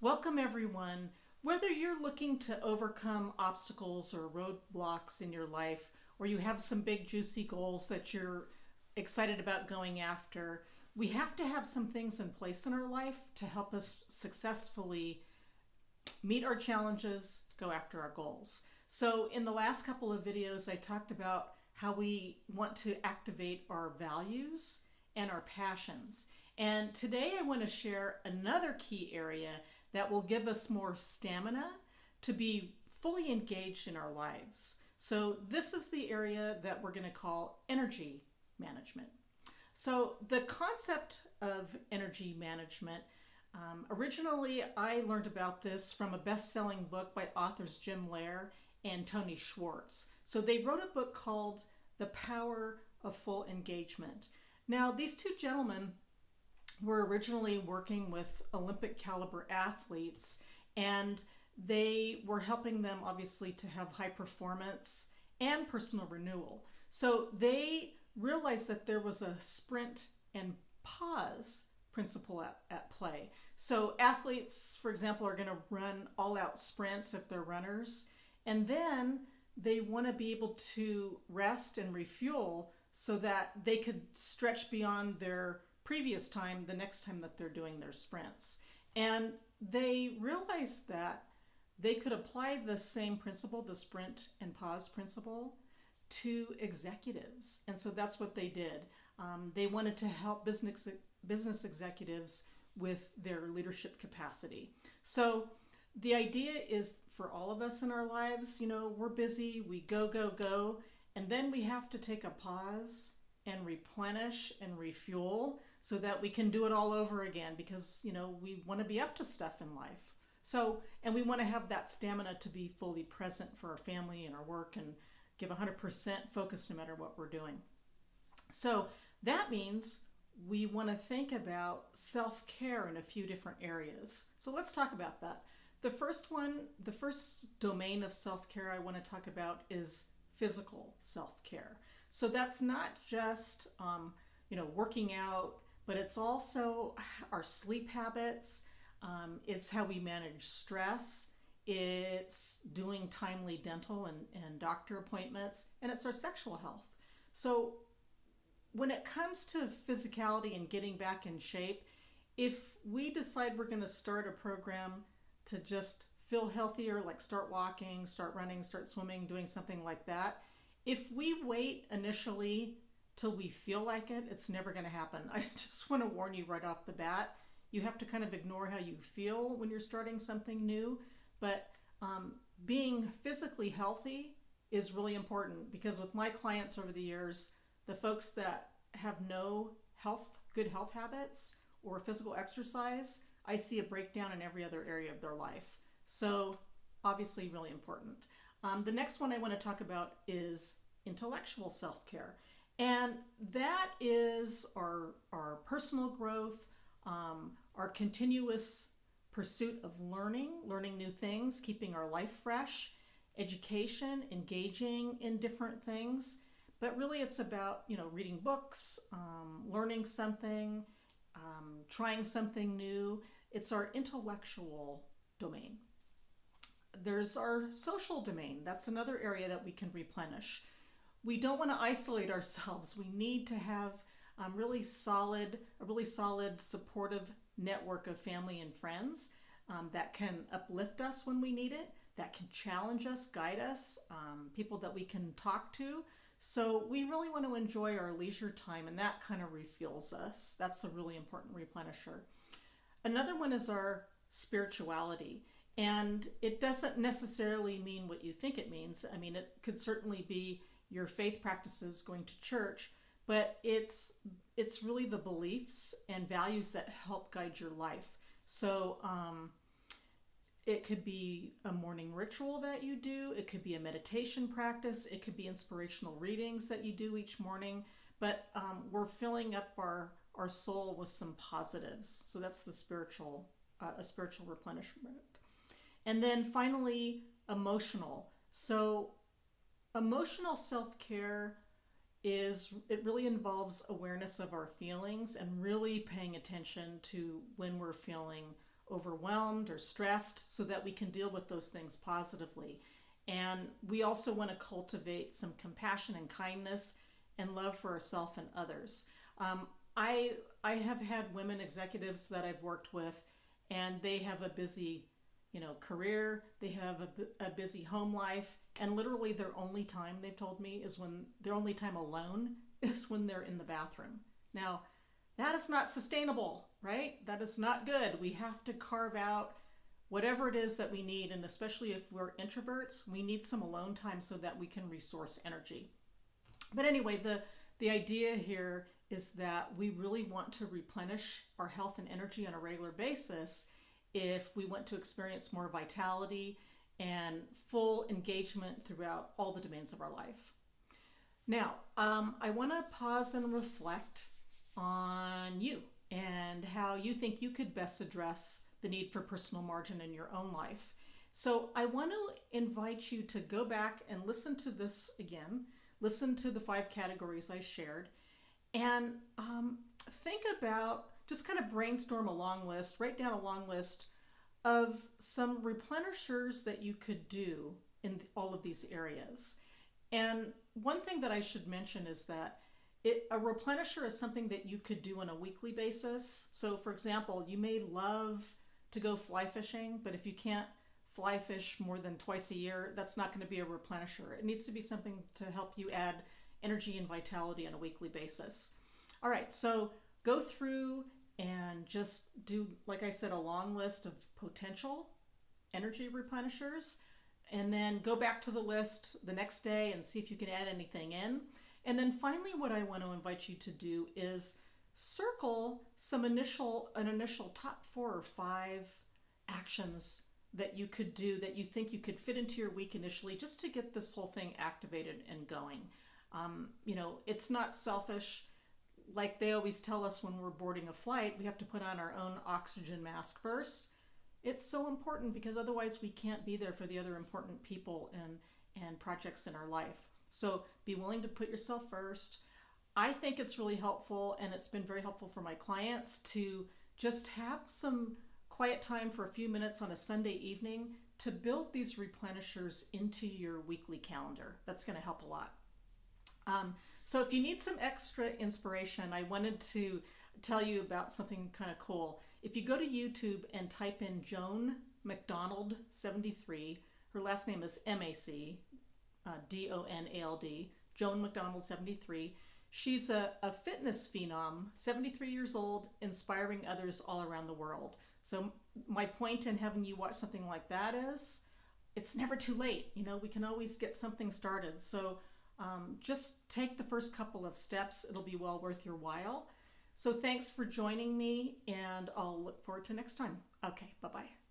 Welcome everyone. Whether you're looking to overcome obstacles or roadblocks in your life, or you have some big juicy goals that you're excited about going after, we have to have some things in place in our life to help us successfully meet our challenges, go after our goals. So in the last couple of videos, I talked about how we want to activate our values and our passions. And today I want to share another key area that will give us more stamina to be fully engaged in our lives. So this is the area that we're going to call energy management. So the concept of energy management, originally I learned about this from a best-selling book by authors Jim Loehr and Tony Schwartz. So they wrote a book called The Power of Full Engagement. Now these two gentlemen were originally working with Olympic caliber athletes, and they were helping them obviously to have high performance and personal renewal. So they realized that there was a sprint and pause principle at play. So athletes, for example, are going to run all out sprints if they're runners, and then they want to be able to rest and refuel so that they could stretch beyond their previous time the next time that they're doing their sprints. And they realized that they could apply the same principle, the sprint and pause principle, to executives. And so that's what they did. They wanted to help business executives with their leadership capacity. So the idea is for all of us in our lives, we're busy, we go, go, go, and then we have to take a pause and replenish and refuel so that we can do it all over again, because we want to be up to stuff in life. So, and we want to have that stamina to be fully present for our family and our work and give 100% focus no matter what we're doing. So that means we want to think about self-care in a few different areas. So let's talk about that. The first domain of self-care I want to talk about is physical self-care. So that's not just working out, but it's also our sleep habits. It's how we manage stress. It's doing timely dental and doctor appointments, and it's our sexual health. So when it comes to physicality and getting back in shape, if we decide we're going to start a program to just feel healthier, like start walking, start running, start swimming, doing something like that, if we wait initially till we feel like it, it's never going to happen. I just want to warn you right off the bat. You have to kind of ignore how you feel when you're starting something new. But being physically healthy is really important, because with my clients over the years, the folks that have no good health habits or physical exercise, I see a breakdown in every other area of their life. So obviously really important. The next one I want to talk about is intellectual self-care. And that is our personal growth, our continuous pursuit of learning new things, keeping our life fresh, education, engaging in different things. But really it's about, reading books, learning something, trying something new. It's our intellectual domain. There's our social domain. That's another area that we can replenish. We don't want to isolate ourselves. We need to have a really solid, supportive network of family and friends that can uplift us when we need it, that can challenge us, guide us, people that we can talk to. So we really want to enjoy our leisure time, and that kind of refuels us. That's a really important replenisher. Another one is our spirituality. And it doesn't necessarily mean what you think it means. I mean, it could certainly be your faith practices, going to church, but it's really the beliefs and values that help guide your life. So it could be a morning ritual that you do. It could be a meditation practice. It could be inspirational readings that you do each morning. But we're filling up our soul with some positives. So that's the a spiritual replenishment. And then finally, emotional. So emotional self-care it really involves awareness of our feelings and really paying attention to when we're feeling overwhelmed or stressed so that we can deal with those things positively. And we also want to cultivate some compassion and kindness and love for ourselves and others. I have had women executives that I've worked with, and they have a busy, career. They have a busy home life, and literally their only time, they've told me, is when their only time alone is when they're in the bathroom. Now, that is not sustainable, right? That is not good. We have to carve out whatever it is that we need, and especially if we're introverts, we need some alone time so that we can resource energy. But anyway, the idea here is that we really want to replenish our health and energy on a regular basis if we want to experience more vitality and full engagement throughout all the domains of our life. Now, I want to pause and reflect on you and how you think you could best address the need for personal margin in your own life. So I want to invite you to go back and listen to this again, listen to the 5 categories I shared, and think about, just kind of brainstorm a long list, write down a long list of some replenishers that you could do in all of these areas. And one thing that I should mention is that a replenisher is something that you could do on a weekly basis. So for example, you may love to go fly fishing, but if you can't fly fish more than twice a year, that's not going to be a replenisher. It needs to be something to help you add energy and vitality on a weekly basis. All right, so go through and just do, like I said, a long list of potential energy replenishers, and then go back to the list the next day and see if you can add anything in. And then finally, what I want to invite you to do is circle an initial top 4 or 5 actions that you could do that you think you could fit into your week initially, just to get this whole thing activated and going. It's not selfish. Like they always tell us when we're boarding a flight, we have to put on our own oxygen mask first. It's so important because otherwise we can't be there for the other important people and projects in our life. So be willing to put yourself first. I think it's really helpful, and it's been very helpful for my clients, to just have some quiet time for a few minutes on a Sunday evening to build these replenishers into your weekly calendar. That's going to help a lot. So if you need some extra inspiration, I wanted to tell you about something kind of cool. If you go to YouTube and type in Joan McDonald 73, her last name is Mac, Donald, Joan McDonald 73. She's a fitness phenom, 73 years old, inspiring others all around the world. So my point in having you watch something like that is, it's never too late. We can always get something started. So just take the first couple of steps. It'll be well worth your while. So thanks for joining me, and I'll look forward to next time. Okay, bye-bye.